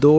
2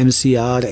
MCR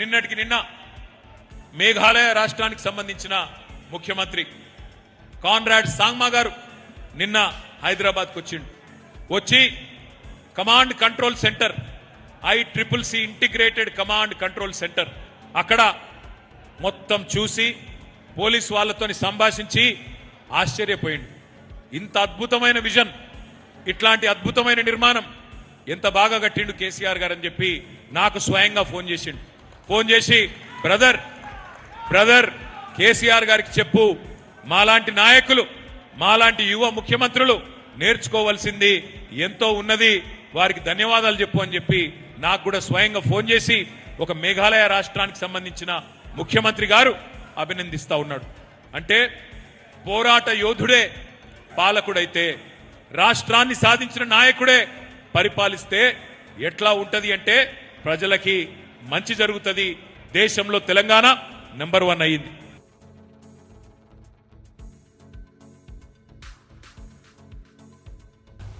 నిన్నటికి నిన్న మేఘాలయ రాష్ట్రానికి సంబంధించిన ముఖ్యమంత్రి కాన్రాడ్ సాంగ్మా గారు నిన్న హైదరాబాద్కు వచ్చిండు. వచ్చి command control centre ICCC integrated command control centre అక్కడ మొత్తం చూసి పోలీస్ వాళ్ళతోని సంభాషించి ఆశ్చర్యపోయిండు. ఇంత అద్భుతమైన విజన్, ఇట్లాంటి అద్భుతమైన నిర్మాణం ఎంత బాగా కట్టిండు కేసీఆర్ గారు అని చెప్పి నాకు స్వయంగా ఫోన్ చేసిండు. ఫోన్ చేసి బ్రదర్ కేసీఆర్ గారికి చెప్పు, మాలాంటి నాయకులు, మాలాంటి యువ ముఖ్యమంత్రులు నేర్చుకోవాల్సింది ఎంతో ఉన్నది, వారికి ధన్యవాదాలు చెప్పు అని చెప్పి నాకు కూడా స్వయంగా ఫోన్ చేసి ఒక మేఘాలయ రాష్ట్రానికి సంబంధించిన ముఖ్యమంత్రి గారు అభినందిస్తా ఉన్నాడు. అంటే పోరాట యోధుడే పాలకుడైతే, రాష్ట్రాన్ని సాధించిన నాయకుడే పరిపాలిస్తే ఎట్లా ఉంటది అంటే ప్రజలకి మంచి జరుగుతుంది. దేశంలో తెలంగాణ నెంబర్ 1 అయ్యింది.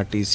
RTC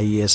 IAS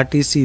RTC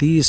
30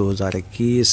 2021,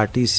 RTC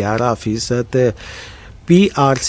11% PRC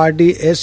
RDS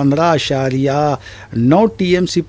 15.9 TMC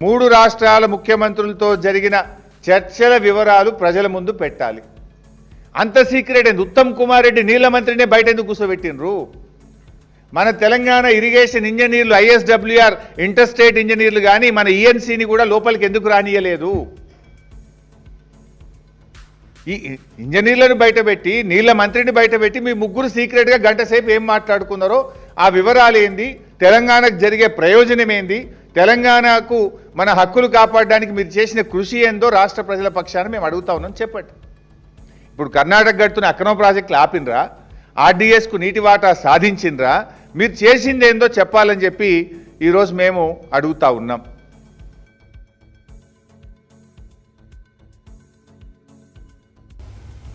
3 రాష్ట్రాల ముఖ్యమంత్రులతో జరిగిన చర్చల వివరాలు ప్రజల ముందు పెట్టాలి. అంత సీక్రెట్ ఏంది? ఉత్తమ్ కుమార్ రెడ్డి నీళ్ల మంత్రినే బయట ఎందుకు కూర్చోబెట్టినరు? మన తెలంగాణ ఇరిగేషన్ ఇంజనీర్లు, ISWR ఇంటర్స్టేట్ ఇంజనీర్లు కానీ మన ENCని కూడా లోపలికి ఎందుకు రానియలేదు? ఈ ఇంజనీర్లను బయటపెట్టి, నీళ్ల మంత్రిని బయటపెట్టి మీ ముగ్గురు సీక్రెట్గా గంట సేపు ఏం మాట్లాడుకున్నారో ఆ వివరాలు ఏంది? తెలంగాణకు జరిగే ప్రయోజనం ఏంది? తెలంగాణకు మన హక్కులు కాపాడడానికి మీరు చేసిన కృషి ఏందో రాష్ట్ర ప్రజల పక్షాన మేము అడుగుతా ఉన్నాం, చెప్పండి. ఇప్పుడు కర్ణాటక గడుతున్న అక్రమ ప్రాజెక్టులు ఆపినరా? RDSకు నీటి వాటా సాధించినరా? మీరు చేసింది ఏందో చెప్పాలని చెప్పి ఈరోజు మేము అడుగుతా ఉన్నాం.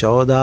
14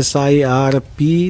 SIRP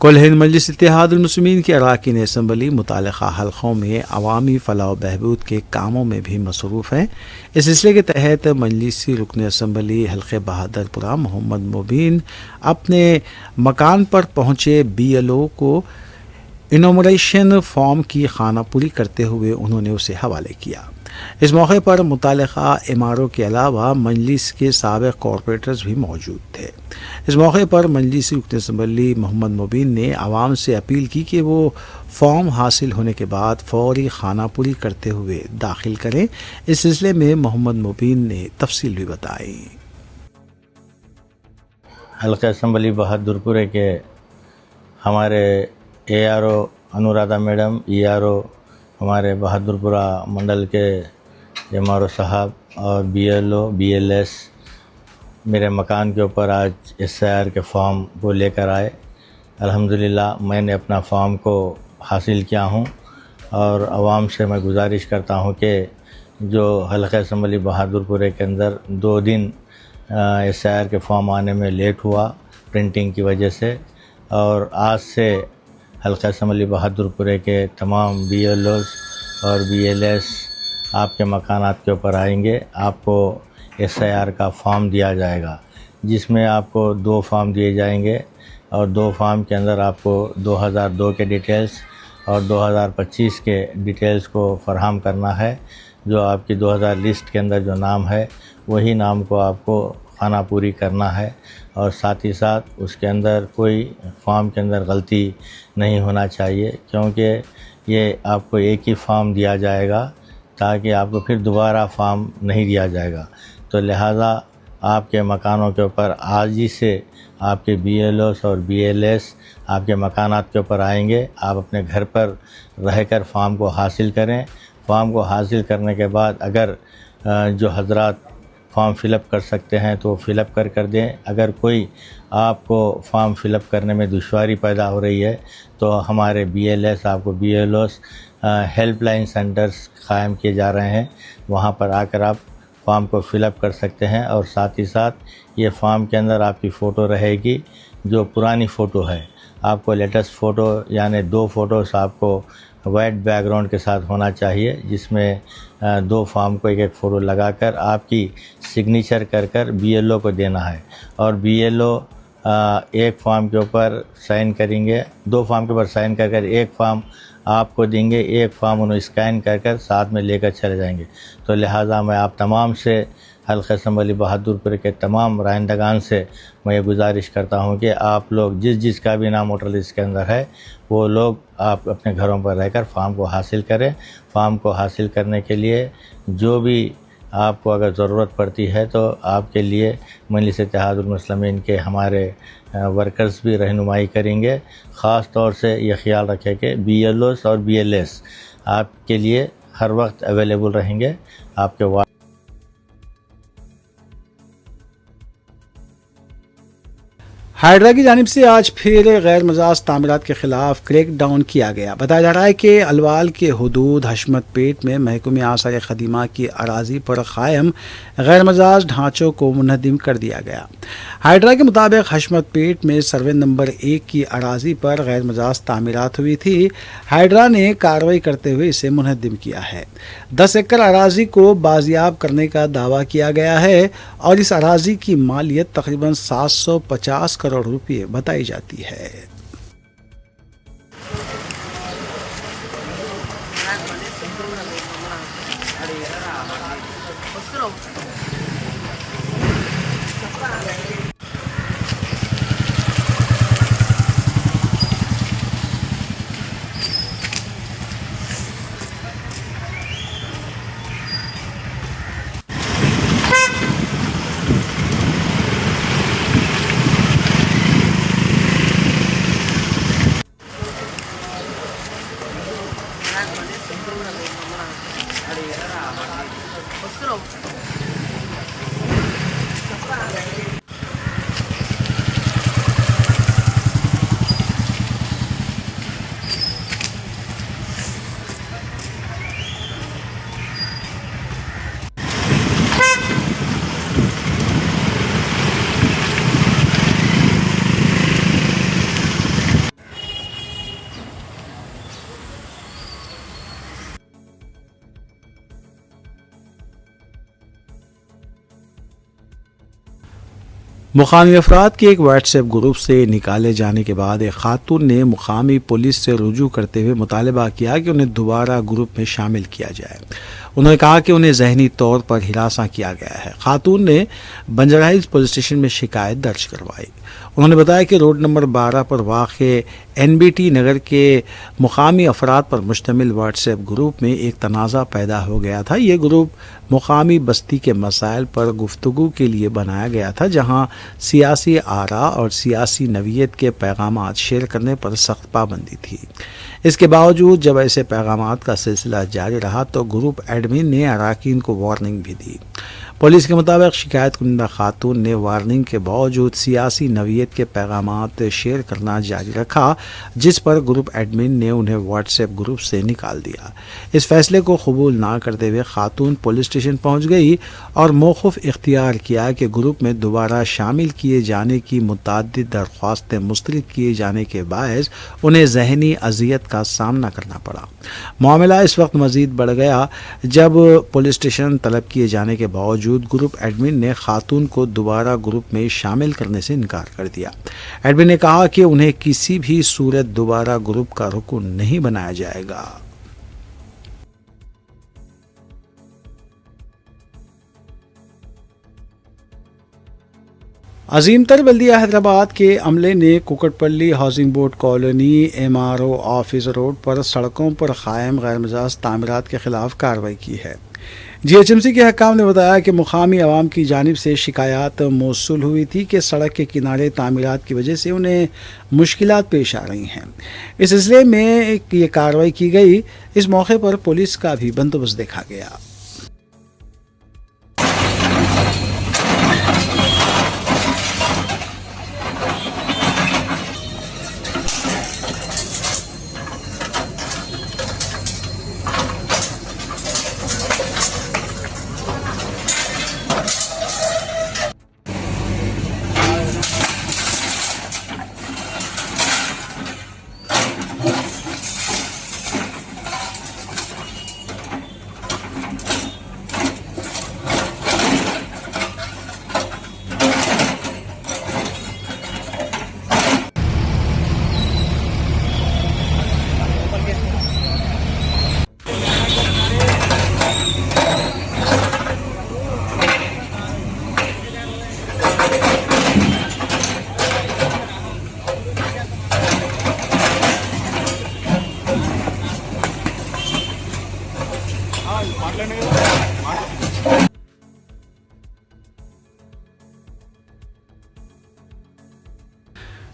کل ہند مجلس اتحاد المسلمین کی اراکین اسمبلی متعلقہ حلقوں میں عوامی فلاح و بہبود کے کاموں میں بھی مصروف ہیں۔ اس سلسلے کے تحت مجلسی رکن اسمبلی حلقہ بہادر پورہ محمد مبین اپنے مکان پر پہنچے BLO کو انومریشن فارم کی خانہ پوری کرتے ہوئے انہوں نے اسے حوالے کیا۔ اس موقع پر متعلقہ اماروں کے علاوہ مجلس کے سابق کارپوریٹرز بھی موجود تھے۔ اس موقع پر مجلسی رکن اسمبلی محمد مبین نے عوام سے اپیل کی کہ وہ فارم حاصل ہونے کے بعد فوری خانہ پوری کرتے ہوئے داخل کریں۔ اس سلسلے میں محمد مبین نے تفصیل بھی بتائی۔ حلقہ اسمبلی بہادر پورے کے ہمارے ARO انورادھا میڈم، ERO ہمارے بہادر پورہ منڈل کے MRO صاحب اور BLO BLS میرے مکان کے اوپر آج SIR کے فارم کو لے کر آئے۔ الحمدللہ میں نے اپنا فارم کو حاصل کیا ہوں اور عوام سے میں گزارش کرتا ہوں کہ جو حلقہ اسمبلی بہادر پورے کے اندر 2 دن SIR کے فارم آنے میں لیٹ ہوا پرنٹنگ کی وجہ سے، اور آج سے حلقہ اسمبلی بہادر پورے کے تمام BLOs اور BLS آپ کے مکانات کے اوپر آئیں گے۔ آپ کو SIR کا فارم دیا جائے گا، جس میں آپ کو 2 فارم دیے جائیں گے، اور 2 فارم کے اندر آپ کو 2002 کے ڈیٹیلز اور 2025 کے ڈیٹیلز کو فراہم کرنا ہے۔ جو آپ کی 2000 لسٹ کے اندر جو نام ہے وہی نام کو آپ کو خانہ پوری کرنا ہے، اور ساتھ ہی ساتھ اس کے اندر کوئی فارم کے اندر غلطی نہیں ہونا چاہیے، کیونکہ یہ آپ کو ایک ہی فارم دیا جائے گا تاکہ آپ کو پھر دوبارہ فارم نہیں دیا جائے گا۔ تو لہٰذا آپ کے مکانوں کے اوپر آج ہی سے آپ کے BLOs اور BLS آپ کے مکانات کے اوپر آئیں گے۔ آپ اپنے گھر پر رہ کر فارم کو حاصل کریں۔ فارم کو حاصل کرنے کے بعد اگر جو حضرات فارم فل اپ کر سکتے ہیں تو فل اپ کر دیں۔ اگر کوئی آپ کو فارم فل اپ کرنے میں دشواری پیدا ہو رہی ہے تو ہمارے BLS آپ کو BLOs ہیلپ لائن سینٹرز قائم کیے جا رہے ہیں، وہاں پر آ کر آپ فارم کو فل اپ کر سکتے ہیں، اور ساتھ ہی ساتھ یہ فارم کے اندر آپ کی فوٹو رہے گی جو پرانی فوٹو ہے۔ آپ کو لیٹسٹ فوٹو یعنی 2 فوٹوز آپ کو وائٹ بیک گراؤنڈ کے ساتھ ہونا چاہیے، جس میں 2 فارم کو ایک فوٹو لگا کر آپ کی سگنیچر کر BLO کو دینا ہے، اور BLO ایک فارم کے اوپر سائن کریں گے، 2 فارم کے اوپر سائن کر ایک فارم آپ کو دیں گے، ایک فارم انہوں اسکین کر ساتھ میں لے کر چلے جائیں گے۔ تو لہٰذا میں آپ تمام سے حلقہ اسمبلی بہادر پور کے تمام رائندگان سے میں یہ گزارش کرتا ہوں کہ آپ لوگ جس کا بھی نام ووٹر لسٹ کے اندر ہے وہ لوگ آپ اپنے گھروں پر رہ کر فارم کو حاصل کریں۔ فارم کو حاصل کرنے کے لیے جو بھی آپ کو اگر ضرورت پڑتی ہے تو آپ کے لیے مجلس اتحاد المسلمین کے ہمارے ورکرز بھی رہنمائی کریں گے۔ خاص طور سے یہ خیال رکھیں کہ BLOs اور BLS آپ کے لیے ہر وقت اویلیبل رہیں گے۔ آپ کے ہائیڈرا کی جانب سے آج پھر غیر مجاز تعمیرات کے خلاف کریک ڈاؤن کیا گیا۔ بتایا جا رہا ہے کہ الوال کے حدود حشمت پیٹ میں محکمہ آثار قدیمہ کی اراضی پر قائم غیر مجاز ڈھانچوں کو منہدم کر دیا گیا۔ ہائیڈرا کے مطابق حشمت پیٹ میں سروے نمبر 1 کی اراضی پر غیر مجاز تعمیرات ہوئی تھی۔ ہائیڈرا نے کارروائی کرتے ہوئے اسے منہدم کیا ہے۔ 10 ایکڑ اراضی کو بازیاب کرنے کا دعویٰ کیا گیا ہے، اور اس اراضی کی مالیت تقریباً 750 کروڑ روپے بتائی جاتی ہے۔ مقامی افراد کے ایک واٹس ایپ گروپ سے نکالے جانے کے بعد ایک خاتون نے مقامی پولیس سے رجوع کرتے ہوئے مطالبہ کیا کہ انہیں دوبارہ گروپ میں شامل کیا جائے۔ انہوں نے کہا کہ انہیں ذہنی طور پر ہراساں کیا گیا ہے۔ خاتون نے بنجر ہلز پولیس اسٹیشن میں شکایت درج کروائی۔ انہوں نے بتایا کہ روڈ نمبر 12 پر واقع NBT نگر کے مقامی افراد پر مشتمل واٹس ایپ گروپ میں ایک تنازع پیدا ہو گیا تھا۔ یہ گروپ مقامی بستی کے مسائل پر گفتگو کے لیے بنایا گیا تھا، جہاں سیاسی آراء اور سیاسی نوعیت کے پیغامات شیئر کرنے پر سخت پابندی تھی۔ اس کے باوجود جب ایسے پیغامات کا سلسلہ جاری رہا تو گروپ ایڈمن نے اراکین کو وارننگ بھی دی۔ پولیس کے مطابق شکایت کنندہ خاتون نے وارننگ کے باوجود سیاسی نوعیت کے پیغامات شیئر کرنا جاری رکھا، جس پر گروپ ایڈمن نے انہیں واٹس ایپ گروپ سے نکال دیا۔ اس فیصلے کو قبول نہ کرتے ہوئے خاتون پولیس اسٹیشن پہنچ گئی اور موقف اختیار کیا کہ گروپ میں دوبارہ شامل کیے جانے کی متعدد درخواستیں مسترد کیے جانے کے باعث انہیں ذہنی اذیت کا سامنا کرنا پڑا۔ معاملہ اس وقت مزید بڑھ گیا جب پولیس اسٹیشن طلب کیے جانے کے باوجود گروپ ایڈمن نے خاتون کو دوبارہ گروپ میں شامل کرنے سے انکار کر دیا۔ ایڈمن نے کہا کہ انہیں کسی بھی صورت دوبارہ گروپ کا رکن نہیں بنایا جائے گا۔ عظیم تر بلدیہ حیدرآباد کے عملے نے Kukatpally housing board colony MRO office road پر سڑکوں پر قائم غیر مجاز تعمیرات کے خلاف کارروائی کی ہے۔ GHMC کے حکام نے بتایا کہ مقامی عوام کی جانب سے شکایات موصول ہوئی تھی کہ سڑک کے کنارے تعمیرات کی وجہ سے انہیں مشکلات پیش آ رہی ہیں۔ اس سلسلے میں یہ کارروائی کی گئی۔ اس موقع پر پولیس کا بھی بندوبست دیکھا گیا۔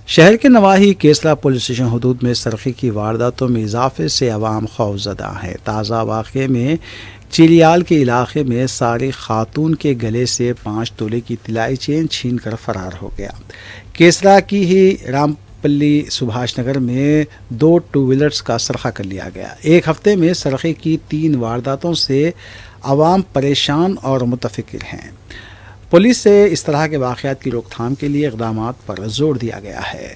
شہر کے نواحی کیسلا پولیس اسٹیشن حدود میں سرقے کی وارداتوں میں اضافے سے عوام خوفزدہ ہے۔ تازہ واقعے میں چیلیال کے علاقے میں سارق خاتون کے گلے سے 5 تولے کی طلائی چین چھین کر فرار ہو گیا۔ کیسلا کی ہی رام پلی سبھاش نگر میں 2 ٹو ویلرز کا سرقہ کر لیا گیا۔ ایک ہفتے میں سرقے کی 3 وارداتوں سے عوام پریشان اور متفکر ہیں۔ پولیس سے اس طرح کے واقعات کی روک تھام کے لیے اقدامات پر زور دیا گیا ہے۔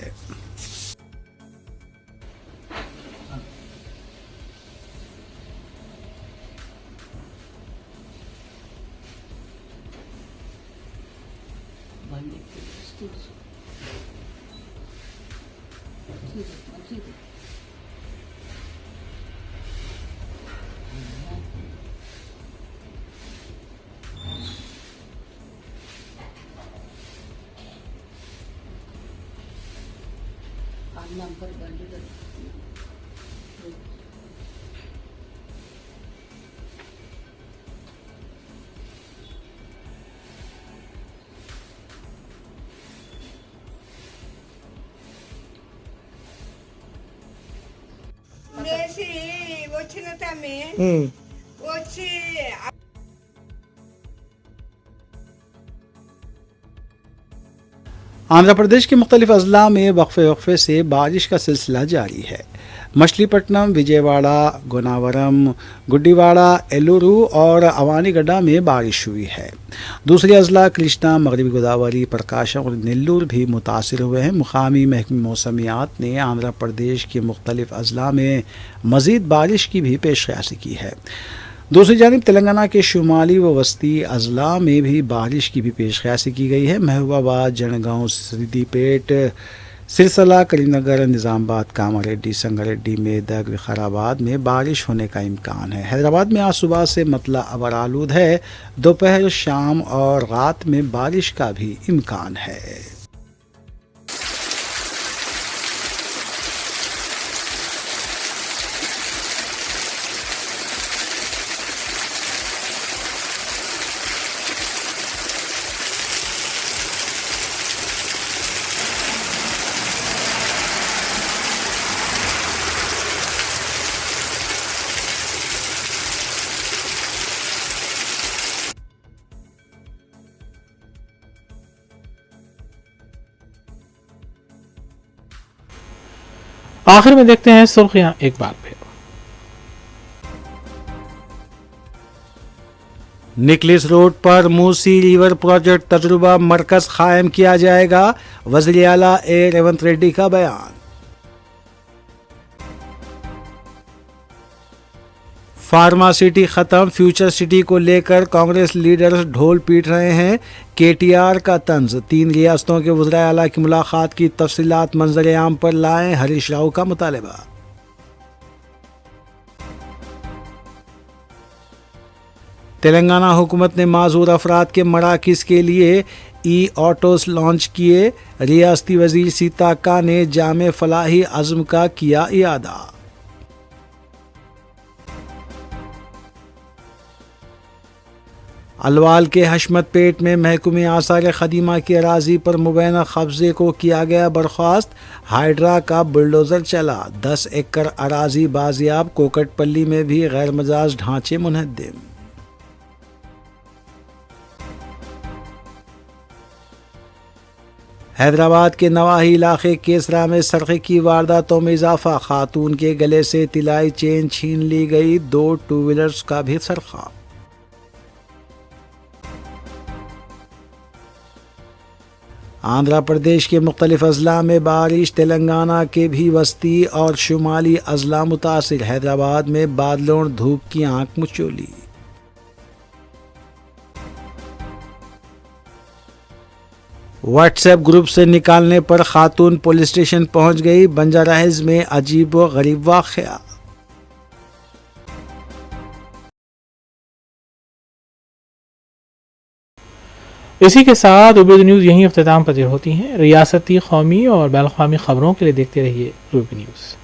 آندھرا پردیش کے مختلف اضلاع میں وقفے سے بارش کا سلسلہ جاری ہے۔ مچھلی پٹنم، وجے واڑہ، گوناورم، گڈی واڑہ، ایلورو اور اوانی گڈا میں بارش ہوئی ہے۔ دوسرے اضلاع کرشنا، مغربی گوداوری، پرکاشم اور نیلور بھی متاثر ہوئے ہیں۔ مقامی محکمہ موسمیات نے آندھرا پردیش کے مختلف اضلاع میں مزید بارش کی بھی پیش خیالی کی ہے۔ دوسری جانب تلنگانہ کے شمالی و وسطی اضلاع میں بھی بارش کی بھی پیش خیاسی کی گئی ہے۔ محبوب آباد، جنگاؤں، سدی پیٹ، سرسلہ، کریم نگر، نظام آباد، کاماریڈی، سنگاریڈی، میدک، وقار میں بارش ہونے کا امکان ہے۔ حیدرآباد میں آج صبح سے مطلع ابر آلود ہے، دوپہر، شام اور رات میں بارش کا بھی امکان ہے۔ آخر میں دیکھتے ہیں سرخیاں ایک بار پھر۔ نکلس روڈ پر موسی ریور پروجیکٹ تجربہ مرکز قائم کیا جائے گا، وزیر اعلیٰ اے ریونت ریڈی کا بیان۔ فارما سٹی ختم، فیوچر سٹی کو لے کر کانگریس لیڈرز ڈھول پیٹ رہے ہیں، کے ٹی آر کا طنز، 3 ریاستوں کے وزراء اعلیٰ کی ملاقات کی تفصیلات منظر عام پر لائیں، ہریش راؤ کا مطالبہ۔ تلنگانہ حکومت نے معذور افراد کے مراکز کے لیے ای آٹوز لانچ کیے، ریاستی وزیر سیتاکا نے جامع فلاحی عزم کا کیا اعادہ۔ الوال کے حشمت پیٹ میں محکمہ آثار قدیمہ کی اراضی پر مبینہ قبضے کو کیا گیا برخاست، ہائیڈرا کا بلڈوزر چلا، 10 ایکڑ اراضی بازیاب، کوکٹ پلی میں بھی غیر مجاز ڈھانچے منہدم۔ حیدرآباد کے نواحی علاقے کیسرا میں سرقے کی وارداتوں میں اضافہ، خاتون کے گلے سے طلائی چین چھین لی گئی، 2 ٹو ویلرز کا بھی سرقہ۔ آندھرا پردیش کے مختلف اضلاع میں بارش، تلنگانہ کے بھی وسطی اور شمالی اضلاع متاثر، حیدرآباد میں بادلوں اور دھوپ کی آنکھ مچولی۔ واٹس ایپ گروپ سے نکالنے پر خاتون پولیس اسٹیشن پہنچ گئی، بنجارہ ہلز میں عجیب و غریب واقعہ۔ اسی کے ساتھ روبی نیوز یہیں اختتام پذیر ہوتی ہیں۔ ریاستی، قومی اور بین الاقوامی خبروں کے لیے دیکھتے رہیے روبی نیوز۔